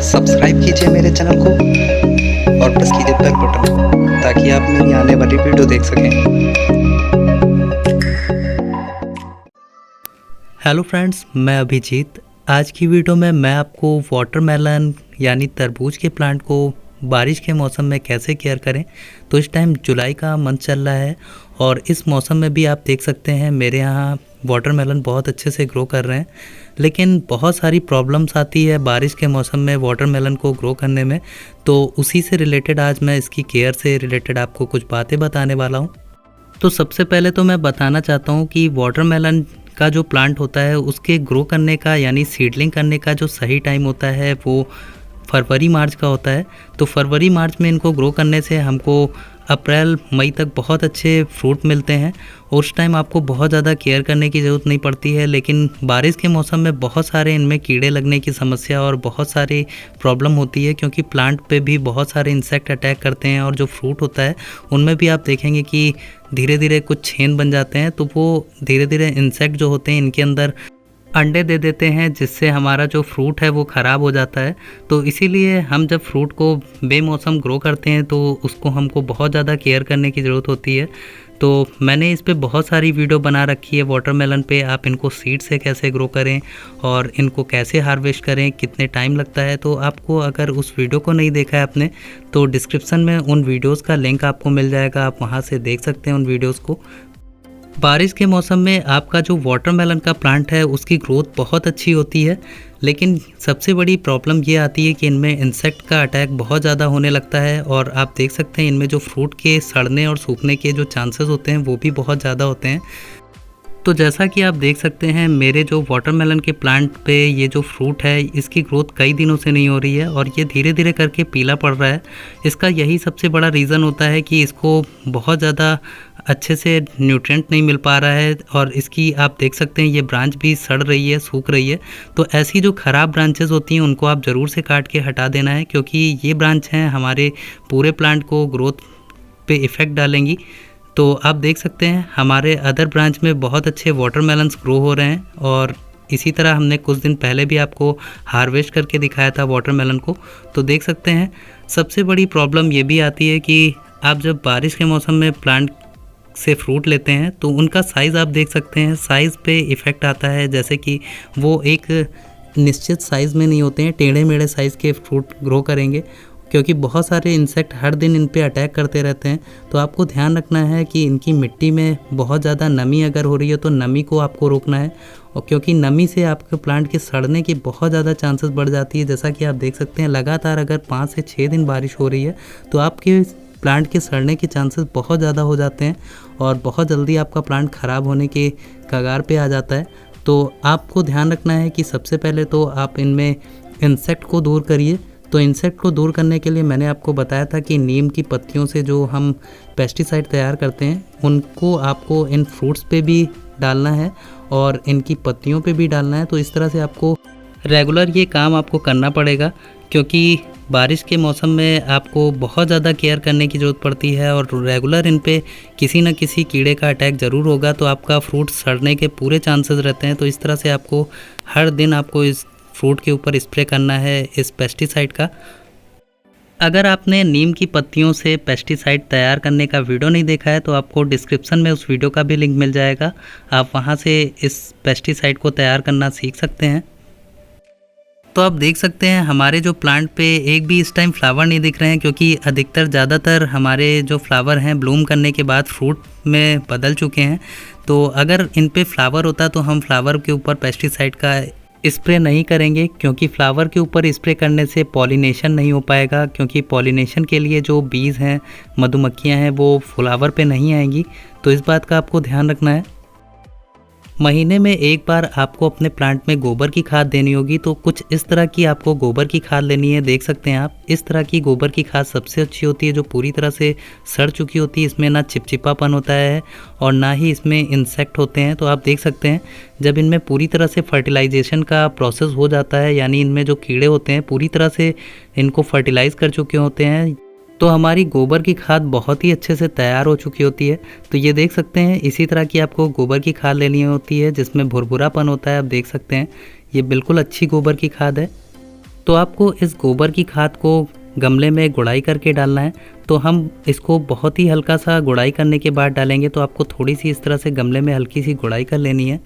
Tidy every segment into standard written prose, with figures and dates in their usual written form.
Subscribe कीजिए मेरे channel को और प्रेस कीजिए बेल बटन ताकि आप मेरी आने वाली वीडियो देख सकें। हेलो फ्रेंड्स, मैं अभिजीत। आज की वीडियो में मैं आपको वाटरमेलन यानी तरबूज के प्लांट को बारिश के मौसम में कैसे केयर करें। तो इस टाइम जुलाई का मंथ चल रहा है और इस मौसम में भी आप देख सकते हैं मेरे यहाँ वाटरमेलन बहुत अच्छे से ग्रो कर रहे हैं। लेकिन बहुत सारी प्रॉब्लम्स आती है बारिश के मौसम में वाटरमेलन को ग्रो करने में, तो उसी से रिलेटेड आज मैं इसकी केयर से रिलेटेड आपको कुछ बातें बताने वाला हूँ। तो सबसे पहले तो मैं बताना चाहता हूँ कि वाटरमेलन का जो प्लांट होता है उसके ग्रो करने का यानी सीडलिंग करने का जो सही टाइम होता है वो फरवरी मार्च का होता है। तो फरवरी मार्च में इनको ग्रो करने से हमको अप्रैल मई तक बहुत अच्छे फ्रूट मिलते हैं। उस टाइम आपको बहुत ज़्यादा केयर करने की ज़रूरत नहीं पड़ती है। लेकिन बारिश के मौसम में बहुत सारे इनमें कीड़े लगने की समस्या और बहुत सारी प्रॉब्लम होती है, क्योंकि प्लांट पे भी बहुत सारे इंसेक्ट अटैक करते हैं और जो फ्रूट होता है उनमें भी आप देखेंगे कि धीरे धीरे कुछ छेद बन जाते हैं। तो वो धीरे धीरे इंसेक्ट जो होते हैं इनके अंदर अंडे दे देते हैं, जिससे हमारा जो फ्रूट है वो ख़राब हो जाता है। तो इसीलिए हम जब फ्रूट को बेमौसम ग्रो करते हैं तो उसको हमको बहुत ज़्यादा केयर करने की ज़रूरत होती है। तो मैंने इस पे बहुत सारी वीडियो बना रखी है वाटरमेलन पे, आप इनको सीड से कैसे ग्रो करें और इनको कैसे हार्वेस्ट करें, कितने टाइम लगता है। तो आपको अगर उस वीडियो को नहीं देखा है आपने तो डिस्क्रिप्शन में उन वीडियोज़ का लिंक आपको मिल जाएगा, आप वहाँ से देख सकते हैं उन वीडियोज़ को। बारिश के मौसम में आपका जो वाटरमेलन का प्लांट है उसकी ग्रोथ बहुत अच्छी होती है, लेकिन सबसे बड़ी प्रॉब्लम ये आती है कि इनमें इंसेक्ट का अटैक बहुत ज़्यादा होने लगता है और आप देख सकते हैं इनमें जो फ्रूट के सड़ने और सूखने के जो चांसेस होते हैं वो भी बहुत ज़्यादा होते हैं। तो जैसा कि आप देख सकते हैं मेरे जो वाटरमेलन के प्लांट पे ये जो फ्रूट है इसकी ग्रोथ कई दिनों से नहीं हो रही है और ये धीरे धीरे करके पीला पड़ रहा है। इसका यही सबसे बड़ा रीज़न होता है कि इसको बहुत ज़्यादा अच्छे से न्यूट्रिएंट नहीं मिल पा रहा है और इसकी आप देख सकते हैं ये ब्रांच भी सड़ रही है, सूख रही है। तो ऐसी जो ख़राब ब्रांचेस होती हैं उनको आप ज़रूर से काट के हटा देना है, क्योंकि ये ब्रांच हैं हमारे पूरे प्लांट को ग्रोथ पे इफ़ेक्ट डालेंगी। तो आप देख सकते हैं हमारे अदर ब्रांच में बहुत अच्छे वाटरमेलन्स ग्रो हो रहे हैं और इसी तरह हमने कुछ दिन पहले भी आपको हार्वेस्ट करके दिखाया था वाटरमेलन को। तो देख सकते हैं सबसे बड़ी प्रॉब्लम ये भी आती है कि आप जब बारिश के मौसम में प्लांट से फ्रूट लेते हैं तो उनका साइज़ आप देख सकते हैं, साइज़ पे इफ़ेक्ट आता है। जैसे कि वो एक निश्चित साइज़ में नहीं होते हैं, टेढ़े मेढ़े साइज़ के फ्रूट ग्रो करेंगे, क्योंकि बहुत सारे इंसेक्ट हर दिन इन पे अटैक करते रहते हैं। तो आपको ध्यान रखना है कि इनकी मिट्टी में बहुत ज़्यादा नमी अगर हो रही है तो नमी को आपको रोकना है, और क्योंकि नमी से आपके प्लांट के सड़ने की बहुत ज़्यादा चांसेस बढ़ जाती है। जैसा कि आप देख सकते हैं लगातार अगर 5 से 6 दिन बारिश हो रही है तो आपके प्लांट के सड़ने के चांसेस बहुत ज़्यादा हो जाते हैं और बहुत जल्दी आपका प्लांट ख़राब होने के कगार पे आ जाता है। तो आपको ध्यान रखना है कि सबसे पहले तो आप इनमें इंसेक्ट को दूर करिए। तो इंसेक्ट को दूर करने के लिए मैंने आपको बताया था कि नीम की पत्तियों से जो हम पेस्टिसाइड तैयार करते हैं उनको आपको इन फ्रूट्स पे भी डालना है और इनकी पत्तियों पे भी डालना है। तो इस तरह से आपको रेगुलर ये काम आपको करना पड़ेगा, क्योंकि बारिश के मौसम में आपको बहुत ज़्यादा केयर करने की ज़रूरत पड़ती है और रेगुलर इन पे किसी न किसी कीड़े का अटैक ज़रूर होगा, तो आपका फ्रूट सड़ने के पूरे चांसेस रहते हैं। तो इस तरह से आपको हर दिन आपको इस फ्रूट के ऊपर स्प्रे करना है इस पेस्टिसाइड का। अगर आपने नीम की पत्तियों से पेस्टिसाइड तैयार करने का वीडियो नहीं देखा है तो आपको डिस्क्रिप्शन में उस वीडियो का भी लिंक मिल जाएगा, आप वहां से इस पेस्टिसाइड को तैयार करना सीख सकते हैं। तो आप देख सकते हैं हमारे जो प्लांट पे एक भी इस टाइम फ्लावर नहीं दिख रहे हैं, क्योंकि अधिकतर ज़्यादातर हमारे जो फ्लावर हैं ब्लूम करने के बाद फ्रूट में बदल चुके हैं। तो अगर इन पे फ्लावर होता तो हम फ्लावर के ऊपर पेस्टिसाइड का स्प्रे नहीं करेंगे, क्योंकि फ्लावर के ऊपर स्प्रे करने से पॉलिनेशन नहीं हो पाएगा, क्योंकि पॉलिनेशन के लिए जो बीज हैं, मधुमक्खियां हैं, वो फ्लावर पे नहीं आएंगी। तो इस बात का आपको ध्यान रखना है। महीने में एक बार आपको अपने प्लांट में गोबर की खाद देनी होगी। तो कुछ इस तरह की आपको गोबर की खाद लेनी है। देख सकते हैं आप इस तरह की गोबर की खाद सबसे अच्छी होती है, जो पूरी तरह से सड़ चुकी होती है। इसमें ना चिपचिपापन होता है और ना ही इसमें इंसेक्ट होते हैं। तो आप देख सकते हैं जब इनमें पूरी तरह से फर्टिलाइजेशन का प्रोसेस हो जाता है, यानी इनमें जो कीड़े होते हैं पूरी तरह से इनको फर्टिलाइज़ कर चुके होते हैं, तो हमारी गोबर की खाद बहुत ही अच्छे से तैयार हो चुकी होती है। तो ये देख सकते हैं इसी तरह की आपको गोबर की खाद लेनी होती है जिसमें भुरभुरापन होता है। आप देख सकते हैं ये बिल्कुल अच्छी गोबर की खाद है। तो आपको इस गोबर की खाद को गमले में गुड़ाई करके डालना है। तो हम इसको बहुत ही हल्का सा गुड़ाई करने के बाद डालेंगे। तो आपको थोड़ी सी इस तरह से गमले में हल्की सी गुड़ाई कर लेनी है।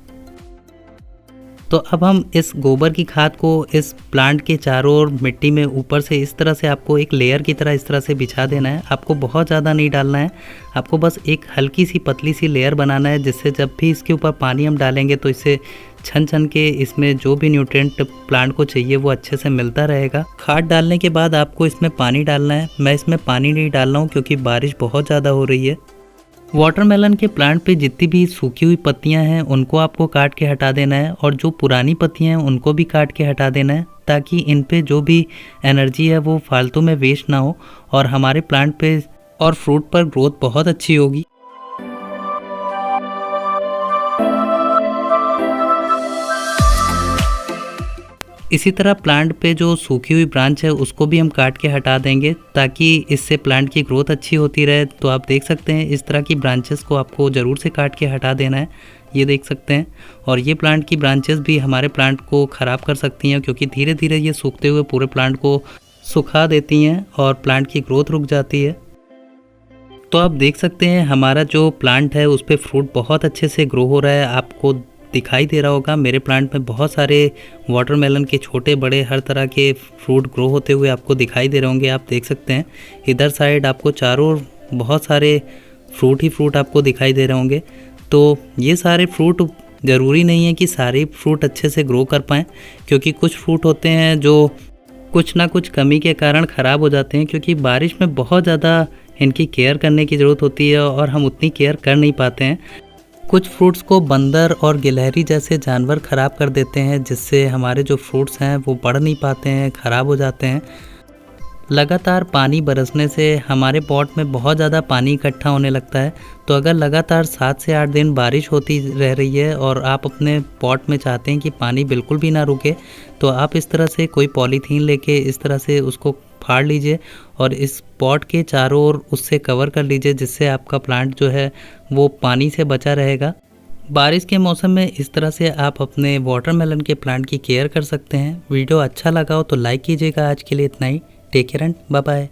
तो अब हम इस गोबर की खाद को इस प्लांट के चारों ओर मिट्टी में ऊपर से इस तरह से आपको एक लेयर की तरह इस तरह से बिछा देना है। आपको बहुत ज़्यादा नहीं डालना है, आपको बस एक हल्की सी पतली सी लेयर बनाना है, जिससे जब भी इसके ऊपर पानी हम डालेंगे तो इससे छन छन के इसमें जो भी न्यूट्रिएंट प्लांट को चाहिए वो अच्छे से मिलता रहेगा। खाद डालने के बाद आपको इसमें पानी डालना है। मैं इसमें पानी नहीं डाल रहा हूँ क्योंकि बारिश बहुत ज़्यादा हो रही है। वाटरमेलन के प्लांट पे जितनी भी सूखी हुई पत्तियां हैं उनको आपको काट के हटा देना है, और जो पुरानी पत्तियां हैं उनको भी काट के हटा देना है, ताकि इन पे जो भी एनर्जी है वो फालतू में वेस्ट ना हो और हमारे प्लांट पे और फ्रूट पर ग्रोथ बहुत अच्छी होगी। इसी तरह प्लांट पे जो सूखी हुई ब्रांच है उसको भी हम काट के हटा देंगे, ताकि इससे प्लांट की ग्रोथ अच्छी होती रहे। तो आप देख सकते हैं इस तरह की ब्रांचेस को आपको ज़रूर से काट के हटा देना है, ये देख सकते हैं। और ये प्लांट की ब्रांचेस भी हमारे प्लांट को ख़राब कर सकती हैं, क्योंकि धीरे धीरे ये सूखते हुए पूरे प्लांट को सुखा देती हैं और प्लांट की ग्रोथ रुक जाती है। तो आप देख सकते हैं हमारा जो प्लांट है उस पर फ्रूट बहुत अच्छे से ग्रो हो रहा है। आपको दिखाई दे रहा होगा मेरे प्लांट में बहुत सारे वाटरमेलन के छोटे बड़े हर तरह के फ्रूट ग्रो होते हुए आपको दिखाई दे रहे होंगे। आप देख सकते हैं इधर साइड आपको चारों ओर बहुत सारे फ्रूट ही फ्रूट आपको दिखाई दे रहे होंगे। तो ये सारे फ्रूट ज़रूरी नहीं है कि सारे फ्रूट अच्छे से ग्रो कर पाएँ, क्योंकि कुछ फ्रूट होते हैं जो कुछ ना कुछ कमी के कारण ख़राब हो जाते हैं, क्योंकि बारिश में बहुत ज़्यादा इनकी केयर करने की ज़रूरत होती है और हम उतनी केयर कर नहीं पाते हैं। कुछ फ्रूट्स को बंदर और गिलहरी जैसे जानवर ख़राब कर देते हैं, जिससे हमारे जो फ्रूट्स हैं वो बढ़ नहीं पाते हैं, ख़राब हो जाते हैं। लगातार पानी बरसने से हमारे पॉट में बहुत ज़्यादा पानी इकट्ठा होने लगता है। तो अगर लगातार 7 से 8 दिन बारिश होती रह रही है और आप अपने पॉट में चाहते हैं कि पानी बिल्कुल भी ना रुके, तो आप इस तरह से कोई पॉलीथीन लेके इस तरह से उसको फाड़ लीजिए और इस पॉट के चारों ओर उससे कवर कर लीजिए, जिससे आपका प्लांट जो है वो पानी से बचा रहेगा। बारिश के मौसम में इस तरह से आप अपने वाटरमेलन के प्लांट की केयर कर सकते हैं। वीडियो अच्छा लगा हो तो लाइक कीजिएगा। आज के लिए इतना ही। Take care and bye bye.